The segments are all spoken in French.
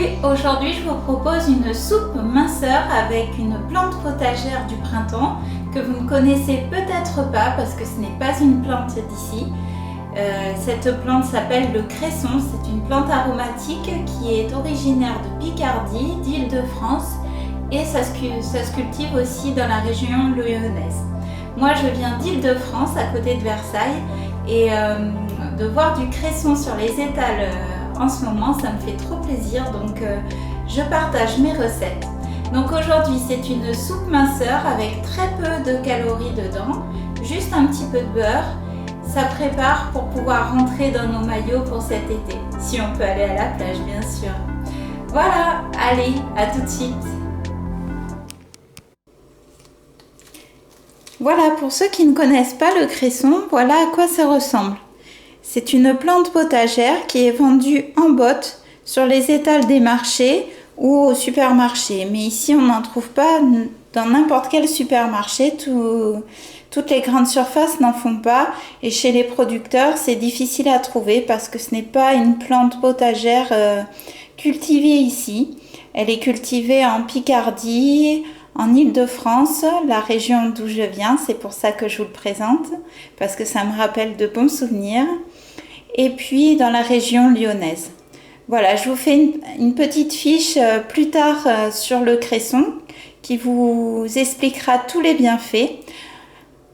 Salut! Aujourd'hui je vous propose une soupe minceur avec une plante potagère du printemps que vous ne connaissez peut-être pas parce que ce n'est pas une plante d'ici. Cette plante s'appelle le cresson, c'est une plante aromatique qui est originaire de Picardie, d'Île-de-France et ça se cultive aussi dans la région lyonnaise. Moi je viens d'Île-de-France à côté de Versailles et de voir du cresson sur les étals en ce moment, ça me fait trop plaisir, donc je partage mes recettes. Donc aujourd'hui, c'est une soupe minceur avec très peu de calories dedans, juste un petit peu de beurre. Ça prépare pour pouvoir rentrer dans nos maillots pour cet été, si on peut aller à la plage, bien sûr. Voilà, allez, à tout de suite. Voilà, pour ceux qui ne connaissent pas le cresson, voilà à quoi ça ressemble. C'est une plante potagère qui est vendue en botte sur les étals des marchés ou au supermarché. Mais ici, on n'en trouve pas dans n'importe quel supermarché. Toutes les grandes surfaces n'en font pas. Et chez les producteurs, c'est difficile à trouver parce que ce n'est pas une plante potagère cultivée ici. Elle est cultivée en Picardie, en Île-de-France, la région d'où je viens. C'est pour ça que je vous le présente, parce que ça me rappelle de bons souvenirs. Et puis dans la région lyonnaise. Voilà, je vous fais une petite fiche plus tard sur le cresson qui vous expliquera tous les bienfaits.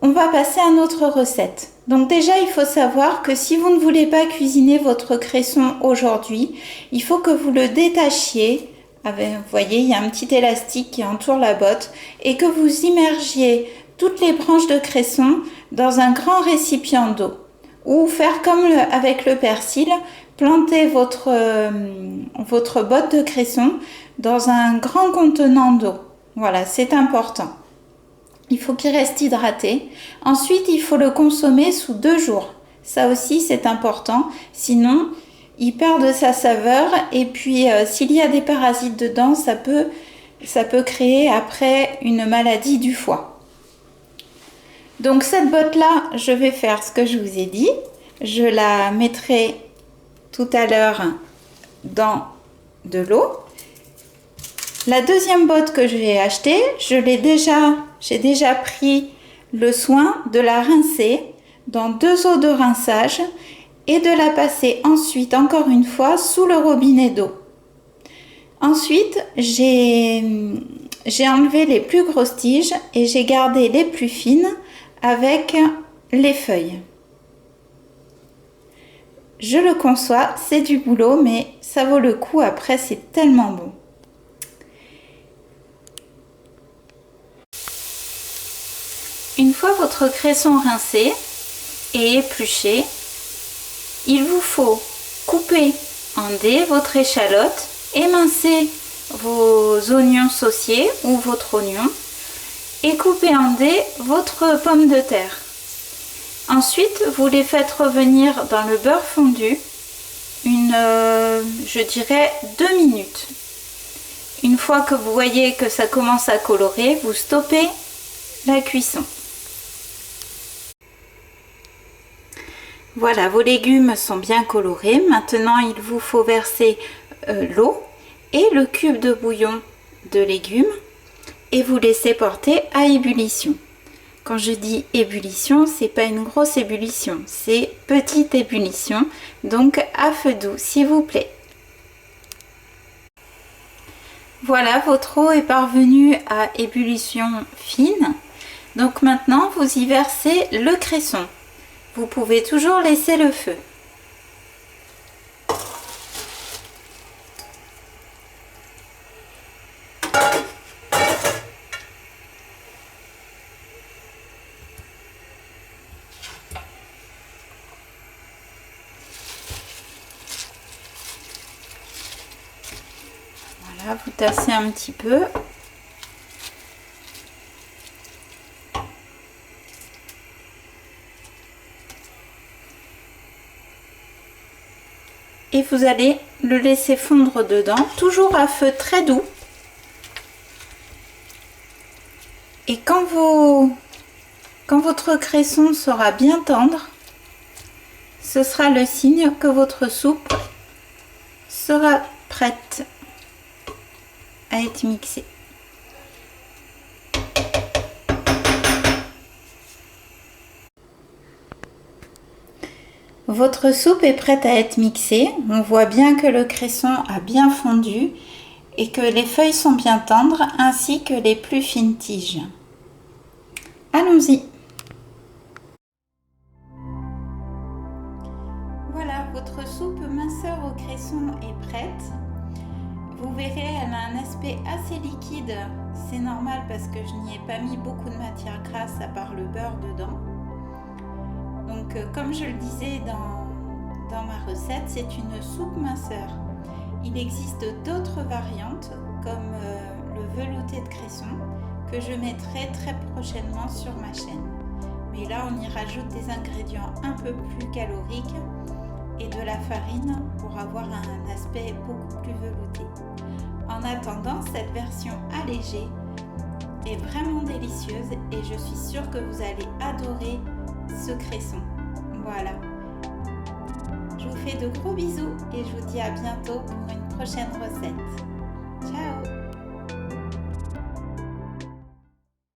On va passer à notre recette. Donc déjà, il faut savoir que si vous ne voulez pas cuisiner votre cresson aujourd'hui, il faut que vous le détachiez. Vous voyez, il y a un petit élastique qui entoure la botte et que vous immergiez toutes les branches de cresson dans un grand récipient d'eau. Ou faire comme avec le persil, planter votre botte de cresson dans un grand contenant d'eau. Voilà, c'est important. Il faut qu'il reste hydraté. Ensuite, il faut le consommer sous 2 jours. Ça aussi, c'est important. Sinon, il perd de sa saveur. Et puis, s'il y a des parasites dedans, ça peut créer après une maladie du foie. Donc cette botte-là, je vais faire ce que je vous ai dit. Je la mettrai tout à l'heure dans de l'eau. La deuxième botte que je vais acheter, j'ai déjà pris le soin de la rincer dans 2 eaux de rinçage et de la passer ensuite, encore une fois, sous le robinet d'eau. Ensuite, j'ai enlevé les plus grosses tiges et j'ai gardé les plus fines avec les feuilles. Je le conçois, c'est du boulot, mais ça vaut le coup, après c'est tellement bon. Une fois votre cresson rincé et épluché, il vous faut couper en dés votre échalote, émincer vos oignons sauciers ou votre oignon, et couper en dés votre pomme de terre. Ensuite, vous les faites revenir dans le beurre fondu je dirais 2 minutes. Une fois que vous voyez que ça commence à colorer, vous stoppez la cuisson. Voilà, vos légumes sont bien colorés. Maintenant, il vous faut verser l'eau et le cube de bouillon de légumes et vous laissez porter à ébullition. Quand je dis ébullition, c'est pas une grosse ébullition, c'est petite ébullition, donc à feu doux s'il vous plaît. Voilà, votre eau est parvenue à ébullition fine. Donc maintenant, vous y versez le cresson. Vous pouvez toujours laisser le feu. Voilà, vous tassez un petit peu. Et vous allez le laisser fondre dedans, toujours à feu très doux. Et quand votre cresson sera bien tendre, ce sera le signe que votre soupe sera prête. à être mixé. Votre soupe est prête à être mixée. On voit bien que le cresson a bien fondu et que les feuilles sont bien tendres ainsi que les plus fines tiges. Allons-y. Voilà, votre soupe minceur au cresson est prête. Vous verrez, elle a un aspect assez liquide. C'est normal parce que je n'y ai pas mis beaucoup de matière grasse à part le beurre dedans. Donc comme je le disais dans ma recette, c'est une soupe minceur. Il existe d'autres variantes comme le velouté de cresson que je mettrai très prochainement sur ma chaîne. Mais là on y rajoute des ingrédients un peu plus caloriques et de la farine pour avoir un aspect beaucoup plus velouté. En attendant, cette version allégée est vraiment délicieuse et je suis sûre que vous allez adorer ce cresson. Voilà. Je vous fais de gros bisous et je vous dis à bientôt pour une prochaine recette. Ciao!